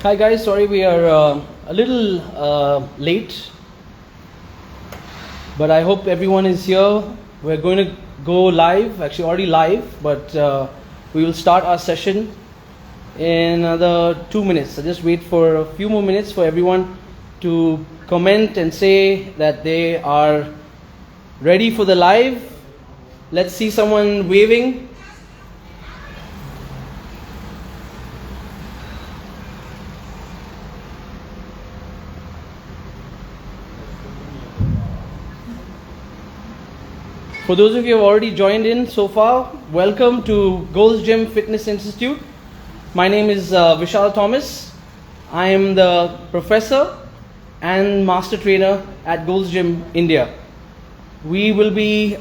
Hi guys, sorry we are a little late, but I hope everyone is here. We're going to go live, actually already live, but we will start our session in another 2 minutes. So just wait for a few more minutes for everyone to comment and say that they are ready for the live. Let's see someone waving. For those of you who have already joined in so far, welcome to Gold's Gym Fitness Institute. My name is Vishal Thomas. I am the professor and master trainer at Gold's Gym India. We will be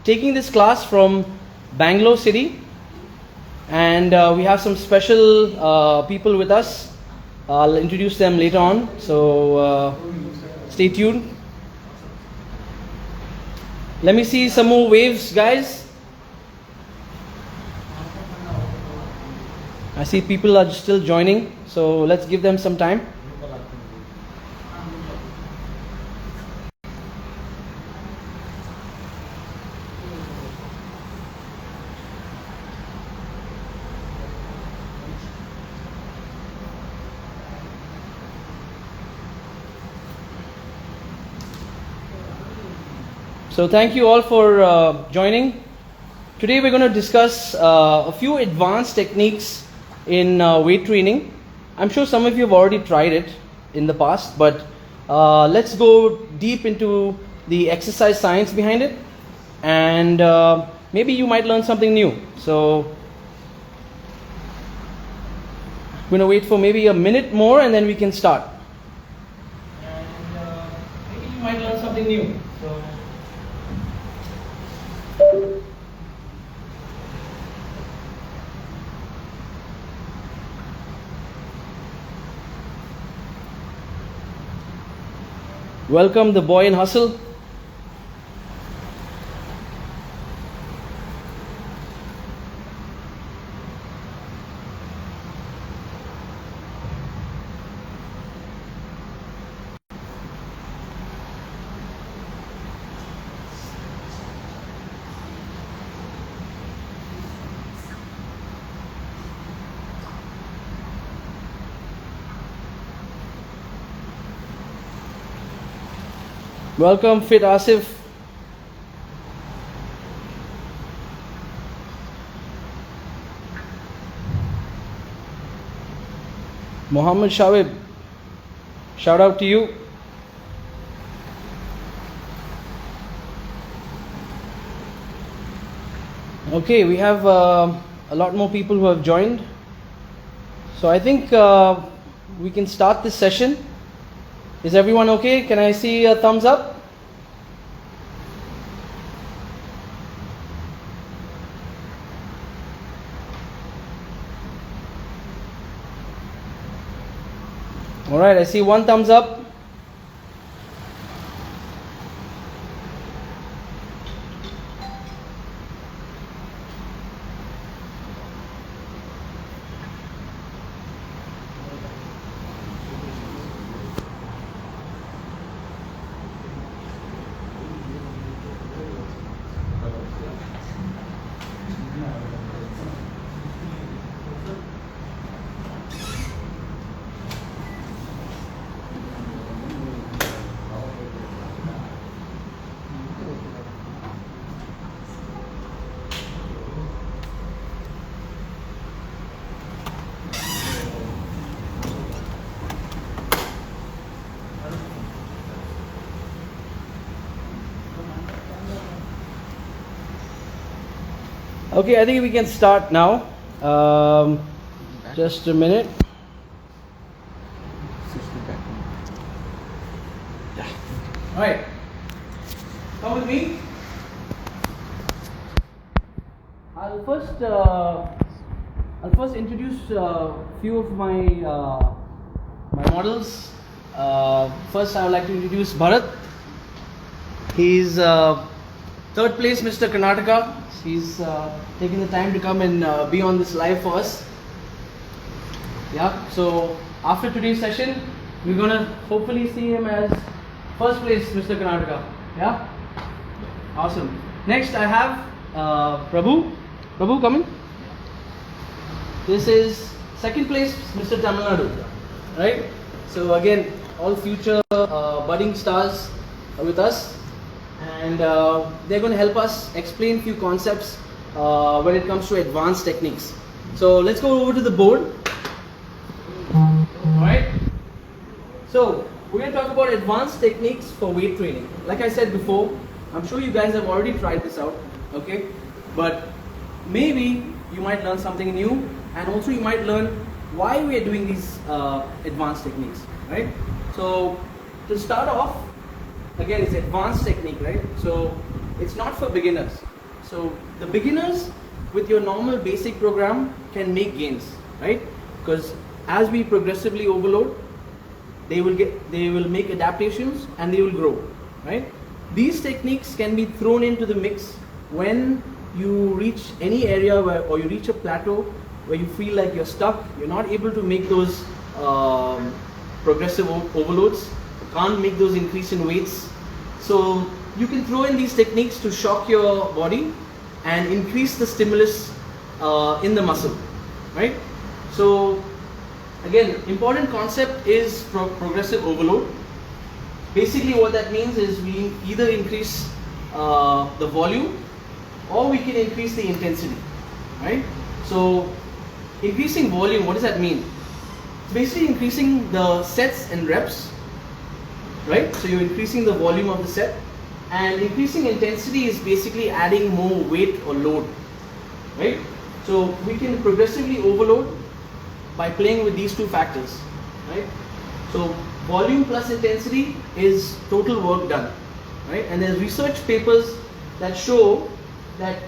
taking this class from Bangalore City, and we have some special people with us. I'll introduce them later on, so stay tuned. Let me see some more waves, guys. I see people are still joining, so let's give them some time. So thank you all for joining. Today we're going to discuss a few advanced techniques in weight training. I'm sure some of you have already tried it in the past, but let's go deep into the exercise science behind it, and maybe you might learn something new. So I'm going to wait for maybe a minute more and then we can start. And maybe you might learn something new. So welcome the boy in hustle. Welcome Fit Asif. Mohammed Shawib, shout out to you. Okay, we have a lot more people who have joined. So I think we can start this session. Is everyone okay? Can I see a thumbs up? All right, I see one thumbs up. Okay, I think we can start now. Just a minute. All right, come with me. I'll first introduce a few of my models. First, I would like to introduce Bharat. He's third place Mr. Karnataka. He's taking the time to come and be on this live for us. Yeah, so after today's session, we're gonna hopefully see him as first place Mr. Karnataka. Yeah? Awesome. Next I have Prabhu. Prabhu, come in. This is second place Mr. Tamil Nadu. Right? So again, all future budding stars are with us, and they're going to help us explain few concepts when it comes to advanced techniques. So let's go over to the board. Alright, so we're going to talk about advanced techniques for weight training. Like I said before, I'm sure you guys have already tried this out, okay? But maybe you might learn something new, and also you might learn why we are doing these advanced techniques, right? So to start off, again, it's advanced technique, right? So it's not for beginners. So the beginners with your normal basic program can make gains, right? Because as we progressively overload, they will make adaptations and they will grow, right? These techniques can be thrown into the mix when you reach any area where, or you reach a plateau where you feel like you're stuck, you're not able to make those progressive overloads, can't make those increase in weights. So you can throw in these techniques to shock your body and increase the stimulus in the muscle, right? So again, important concept is progressive overload. Basically what that means is we either increase the volume or we can increase the intensity, right? So increasing volume, what does that mean? It's basically increasing the sets and reps, right? So you're increasing the volume of the set, and increasing intensity is basically adding more weight or load, right? So we can progressively overload by playing with these two factors, right? So volume plus intensity is total work done, right? And there's research papers that show that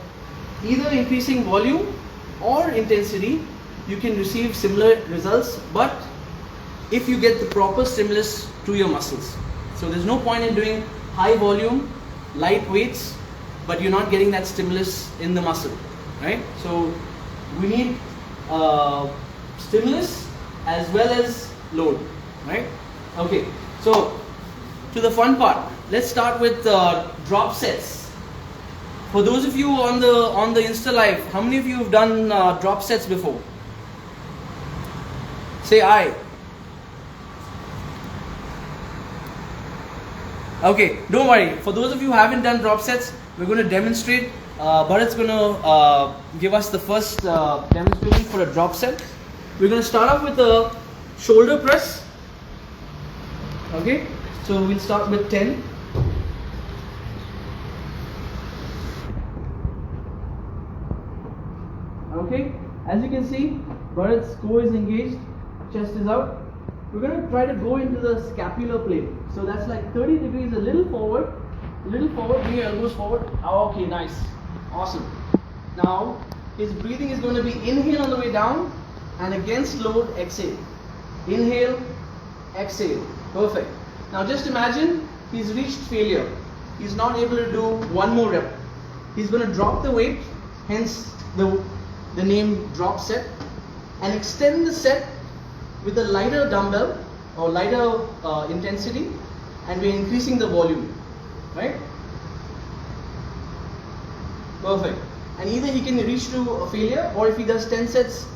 either increasing volume or intensity, you can receive similar results, but if you get the proper stimulus to your muscles. So there's no point in doing high volume, light weights, but you're not getting that stimulus in the muscle, right? So we need stimulus as well as load, right? Okay, so to the fun part. Let's start with drop sets. For those of you on the Insta Live, how many of you have done drop sets before? Say aye. Okay, don't worry. For those of you who haven't done drop sets, we're going to demonstrate. Bharat's going to give us the first demonstration for a drop set. We're going to start off with a shoulder press. Okay, so we'll start with 10. Okay, as you can see, Bharat's core is engaged, chest is out. We're going to try to go into the scapular plane. So that's like 30 degrees, a little forward, bring your elbows forward. Okay, nice, awesome. Now his breathing is going to be inhale on the way down and against load, exhale. Inhale, exhale, perfect. Now just imagine he's reached failure. He's not able to do one more rep. He's going to drop the weight, hence the name drop set, and extend the set with a lighter dumbbell or lighter intensity, and we're increasing the volume, right? Perfect. And either he can reach to a failure, or if he does 10 sets,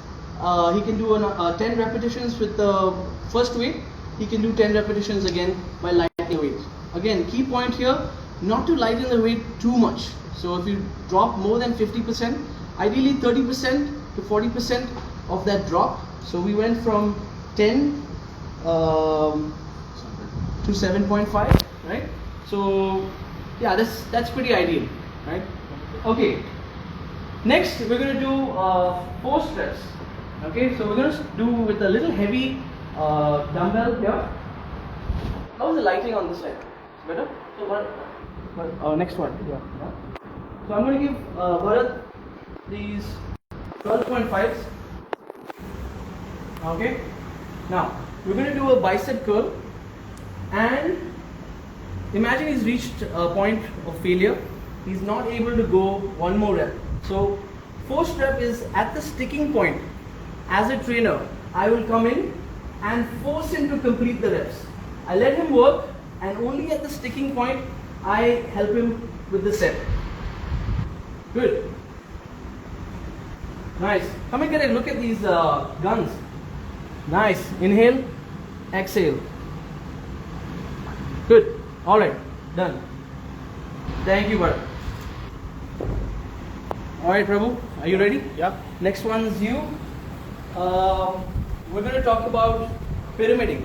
he can do 10 repetitions with the first weight. He can do 10 repetitions again by lightening the weight. Again, key point here, not to lighten the weight too much. So if you drop more than 50%, ideally 30% to 40% of that drop. So we went from 10 to 7.5, right? So yeah, that's pretty ideal, right? Okay. Next, we're going to do 4 reps. Okay, so we're going to do with a little heavy dumbbell here. How's the lighting on this side? Better? So next one. Yeah. So I'm going to give Bharat these 12.5s. Okay. Now we're going to do a bicep curl, and imagine he's reached a point of failure. He's not able to go one more rep. So first rep is at the sticking point. As a trainer, I will come in and force him to complete the reps. I let him work, and only at the sticking point I help him with the set. Good. Nice. Come and get a look at these guns. Nice. Inhale, exhale. Good. All right. Done. Thank you, brother. All right, Prabhu. Are you ready? Yeah. Next one's you. We're going to talk about pyramiding.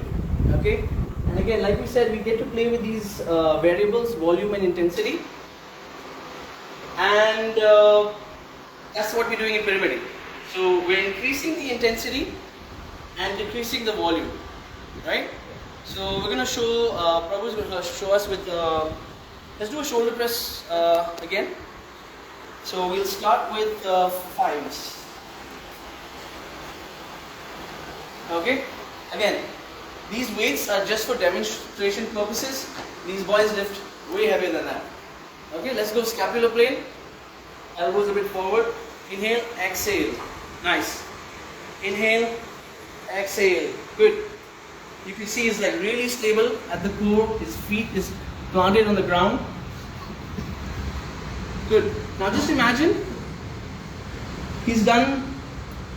Okay. And again, like we said, we get to play with these variables, volume and intensity. And that's what we're doing in pyramiding. So we're increasing the intensity and decreasing the volume, right? So we're going to show, Prabhu's going to show us with, let's do a shoulder press again. So we'll start with 5s. Okay, again, these weights are just for demonstration purposes. These boys lift way heavier than that. Okay, let's go scapular plane, elbows a bit forward. Inhale, exhale. Nice. Inhale, exhale. Good. You can see he's like really stable at the core. His feet is planted on the ground. Good. Now just imagine he's done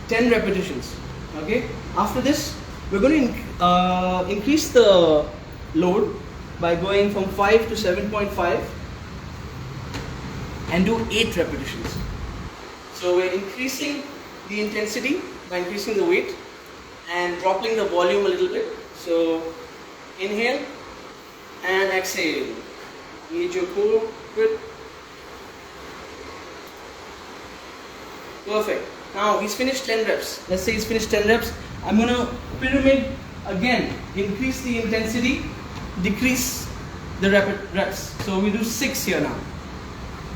10 repetitions. Okay. After this, we're going to increase the load by going from 5 to 7.5 and do 8 repetitions. So we're increasing the intensity by increasing the weight and dropping the volume a little bit. So inhale and exhale. Engage your core. Good. Perfect. Now he's finished 10 reps. Let's say he's finished 10 reps. I'm going to pyramid again. Increase the intensity, decrease the reps. So we do 6 here now.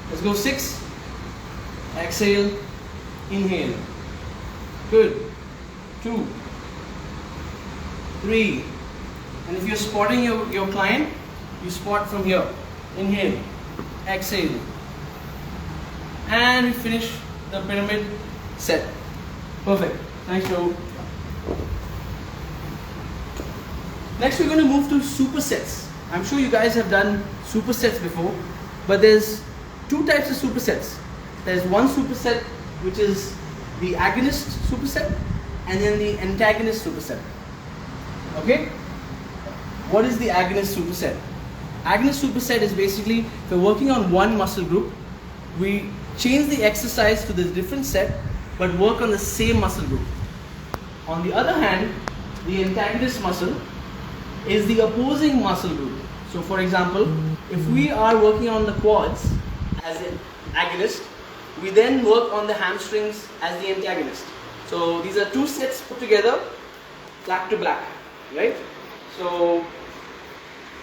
Let's go 6. Exhale. Inhale. Good. 2. 3. And if you're spotting your client, you spot from here. Inhale. Exhale. And we finish the pyramid set. Perfect. Thanks, Joe. Next, we're going to move to supersets. I'm sure you guys have done supersets before, but there's 2 types of supersets. There's one superset which is the agonist superset and then the antagonist superset. Okay? What is the agonist superset? Agonist superset is basically, if we're working on one muscle group, we change the exercise to the different set but work on the same muscle group. On the other hand, the antagonist muscle is the opposing muscle group. So for example, if we are working on the quads as an agonist, we then work on the hamstrings as the antagonist. So these are 2 sets put together, black to black, right? So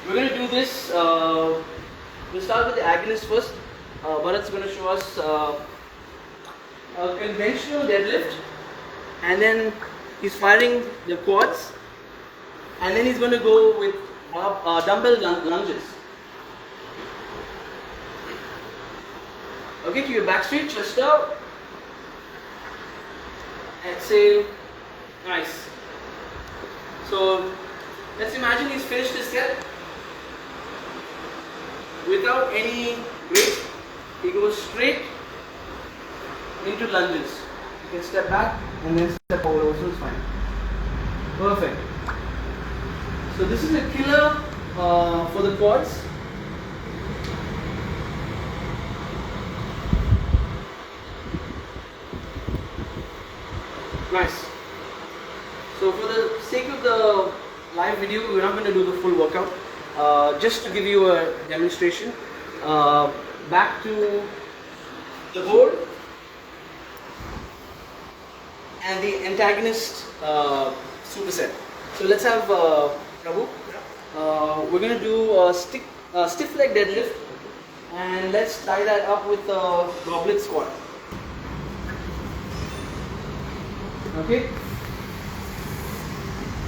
we're going to do this, we'll start with the agonist first. Bharat's going to show us a conventional deadlift, and then he's firing the quads, and then he's going to go with dumbbell lunges. Okay, to your back straight, chest out. Exhale. Nice. So let's imagine he's finished his set without any break. He goes straight into lunges. You can step back and then step over, so it's fine. Perfect. So this is a killer for the quads. Nice. So for the sake of the live video, we're not going to do the full workout. Just to give you a demonstration, back to the board and the antagonist superset. So let's have Prabhu. We're going to do a stiff leg deadlift, and let's tie that up with a goblet squat. Okay.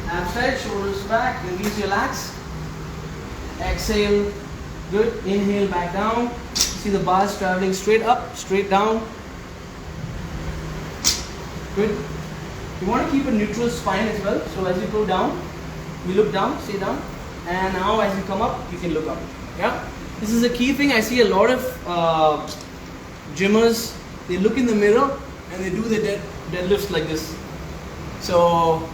Abs tight, shoulders back, release your lats. Exhale. Good. Inhale back down. See the bars traveling straight up, straight down. Good. You want to keep a neutral spine as well. So as you go down, you look down, stay down, and now as you come up, you can look up. Yeah, this is a key thing. I see a lot of gymmers. They look in the mirror and they do the deadlifts like this. So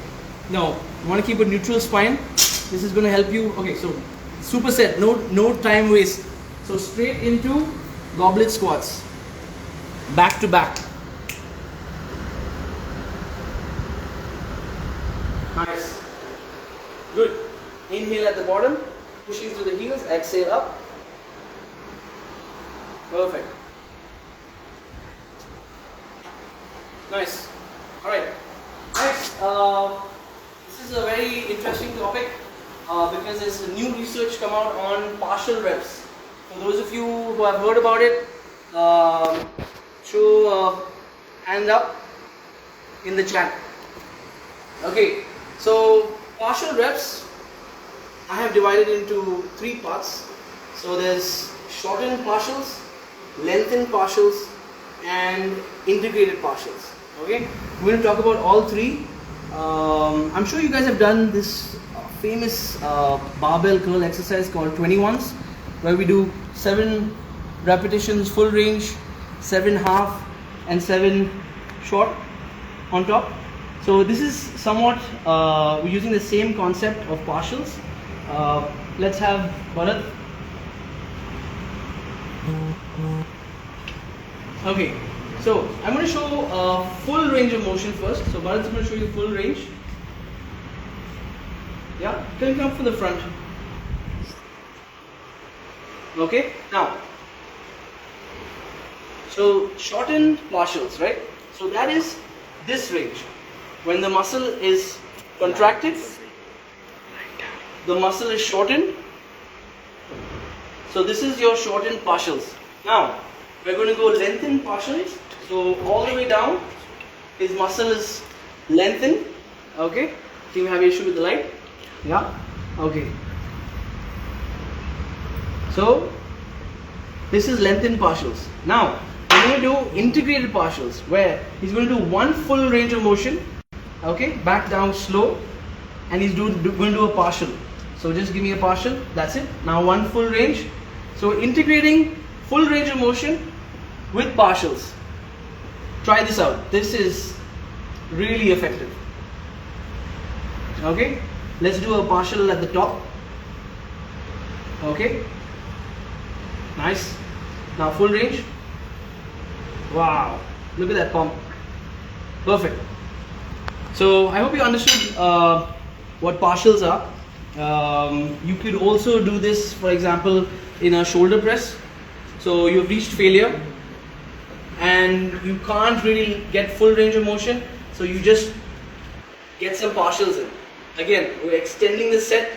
no, you want to keep a neutral spine. This is going to help you. Okay, so superset. No time waste. So straight into goblet squats, back to back. Nice. Good. Inhale at the bottom, pushing through the heels, exhale up. Perfect. Nice. Alright. Next, this is a very interesting topic because there's a new research come out on partial reps. For those of you who have heard about it, show hand up in the chat. Okay. So partial reps, I have divided into 3 parts. So there's shortened partials, lengthened partials, and integrated partials. Okay, we're going to talk about all 3. I'm sure you guys have done this famous barbell curl exercise called 21s, where we do 7 repetitions full range, 7 half, and 7 short on top. So this is somewhat, we're using the same concept of partials. Let's have Bharat. Okay, so I'm going to show full range of motion first. So Bharat's going to show you full range. Yeah, can you come from the front? Okay, now, so shortened partials, right? So that is this range. When the muscle is contracted, the muscle is shortened. So this is your shortened partials. Now, we're going to go lengthened partials. So all the way down, his muscle is lengthened. Okay. Do you have issue with the light? Yeah. Okay. So this is lengthened partials. Now we're going to do integrated partials, where he's going to do 1 full range of motion. Okay, back down slow, and he's going to do a partial. So just give me a partial. That's it. Now 1 full range. So integrating full range of motion with partials. Try this out. This is really effective. Okay, let's do a partial at the top. Okay, nice. Now full range. Wow, look at that pump. Perfect. So I hope you understood what partials are. You could also do this, for example, in a shoulder press. So you've reached failure and you can't really get full range of motion, so you just get some partials in. Again, we're extending the set,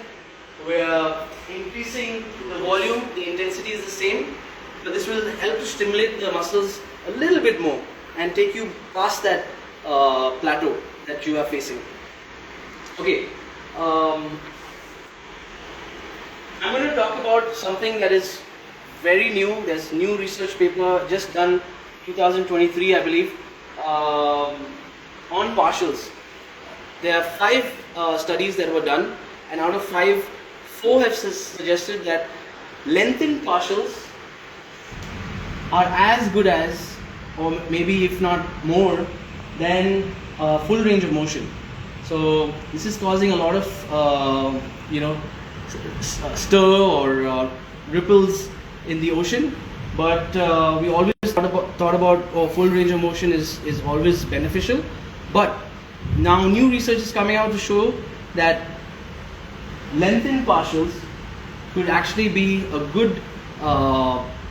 we're increasing the volume, the intensity is the same, but this will help to stimulate the muscles a little bit more and take you past that plateau that you are facing. Okay, I'm going to talk about something that is very new. There's new research paper just done 2023, I believe, on partials. There are 5 studies that were done, and out of 5, 4 have suggested that lengthened partials are as good as, or maybe if not more than, full range of motion. So this is causing a lot of stir or ripples in the ocean, but we always thought about full range of motion is always beneficial. But now new research is coming out to show that lengthened partials could actually be a good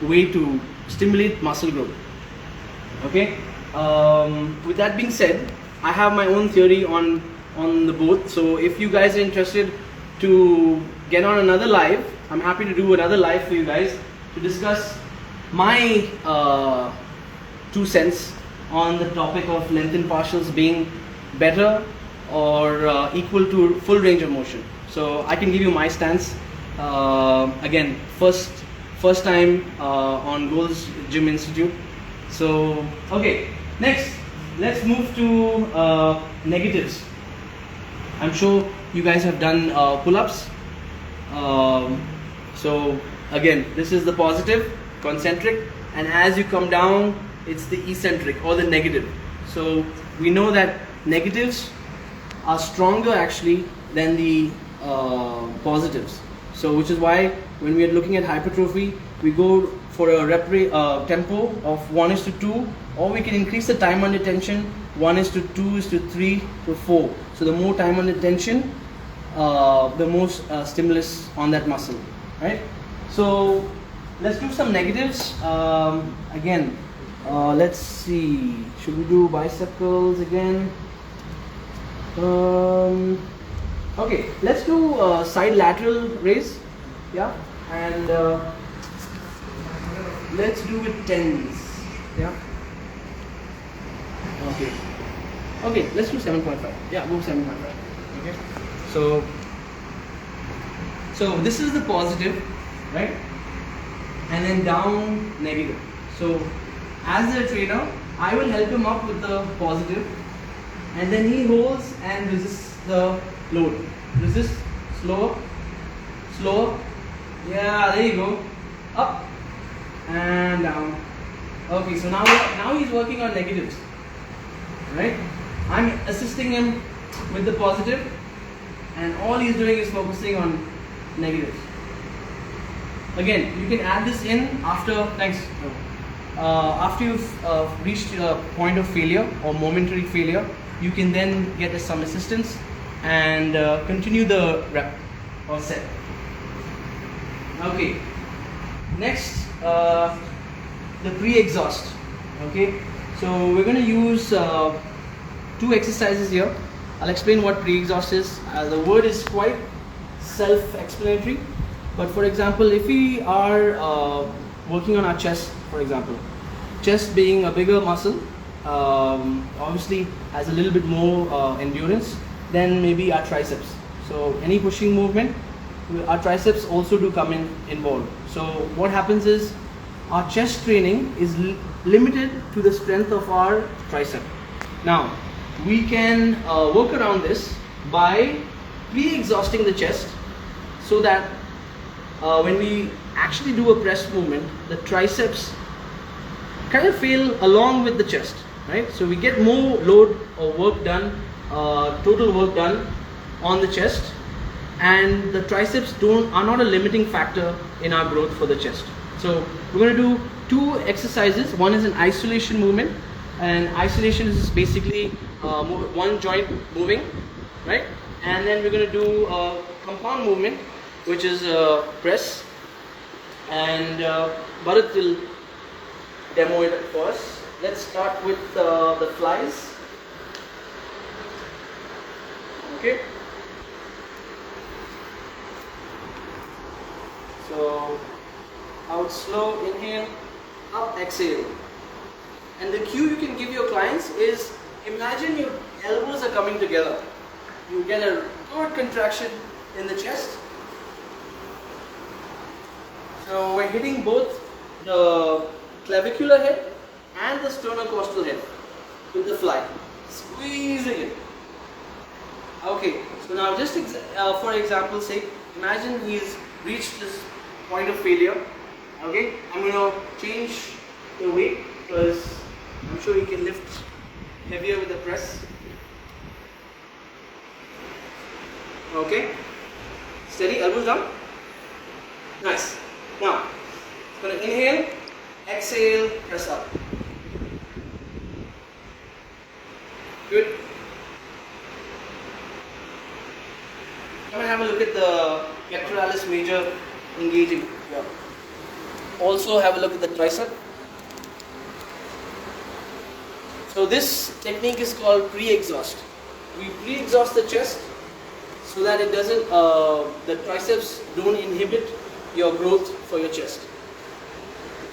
way to stimulate muscle growth. Okay. With that being said, I have my own theory on the both. So if you guys are interested to get on another live, I'm happy to do another live for you guys to discuss my 2 cents on the topic of lengthened partials being better or equal to full range of motion. So I can give you my stance. Again, first time on Gold's Gym Institute. So okay, next let's move to negatives. I'm sure you guys have done pull-ups. So again, this is the positive, concentric, and as you come down, it's the eccentric or the negative. So we know that negatives are stronger actually than the positives. So which is why when we are looking at hypertrophy, we go for a tempo of 1:2, or we can increase the time under tension 1:2:3 to 4. So the more time under tension, the more stimulus on that muscle, right? So let's do some negatives. Again, let's see, should we do bicep curls again? Okay, let's do side lateral raise, yeah, and let's do with 10s, yeah. Okay, let's do 7.5. Yeah, go 7.5. Okay, so this is the positive, right? And then down negative. So as a trainer, I will help him up with the positive, and then he holds and resists the load. Resist, slower, slower. Yeah, there you go. Up and down. Okay, so now he's working on negatives, right? I'm assisting him with the positive, and all he's doing is focusing on negatives. Again, you can add this in after. Thanks. After you've reached a point of failure or momentary failure, you can then get some assistance and continue the rep or set. Okay, next the pre-exhaust. Okay, so we're going to use 2 exercises here. I'll explain what pre-exhaust is. The word is quite self-explanatory, but for example, if we are working on our chest, for example, chest being a bigger muscle, obviously has a little bit more endurance than maybe our triceps. So any pushing movement, our triceps also do come involved. So what happens is our chest training is limited to the strength of our tricep. Now we can work around this by pre-exhausting the chest, so that when we actually do a press movement, the triceps kind of fail along with the chest, right? So we get more load or work done, total work done on the chest, and the triceps are not a limiting factor in our growth for the chest. So we're going to do 2 exercises. One is an isolation movement, and isolation is basically one joint moving, right? And then we're going to do a compound movement, which is press, and Bharat will demo it for us. Let's start with the flies. Okay. So out slow, inhale, up, exhale. And the cue you can give your clients is, imagine your elbows are coming together. You get a good contraction in the chest. So we're hitting both the clavicular head and the sternocostal head with the fly. Squeezing it. Okay, so now just for example's sake, imagine he's reached this point of failure. Okay, I'm going to change the weight because I'm sure he can lift heavier with the press. Okay, steady, elbows down. Nice. Now, I'm going to inhale, exhale, press up. Good. Come and have a look at the pectoralis major engaging. Yeah. Also have a look at the tricep. So this technique is called pre-exhaust. We pre-exhaust the chest so that it doesn't, the triceps don't inhibit your growth for your chest.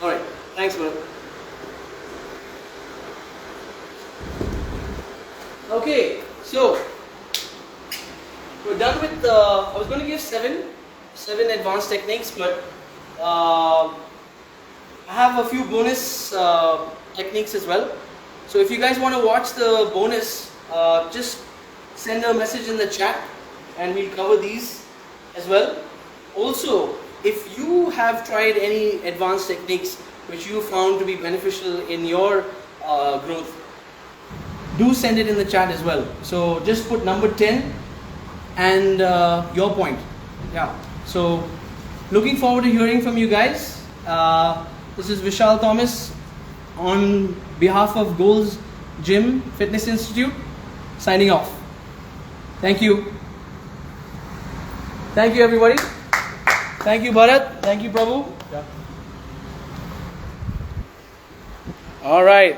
Alright, thanks man. Okay, so we're done with, I was going to give seven advanced techniques, but I have a few bonus techniques as well. So if you guys want to watch the bonus, just send a message in the chat and we'll cover these as well. Also, if you have tried any advanced techniques which you found to be beneficial in your growth, do send it in the chat as well. So just put number 10 and your point. Yeah. So looking forward to hearing from you guys. This is Vishal Thomas on behalf of Gold's Gym Fitness Institute signing off. Thank you. Thank you everybody. Thank you Bharat. Thank you Prabhu. Yeah. All right.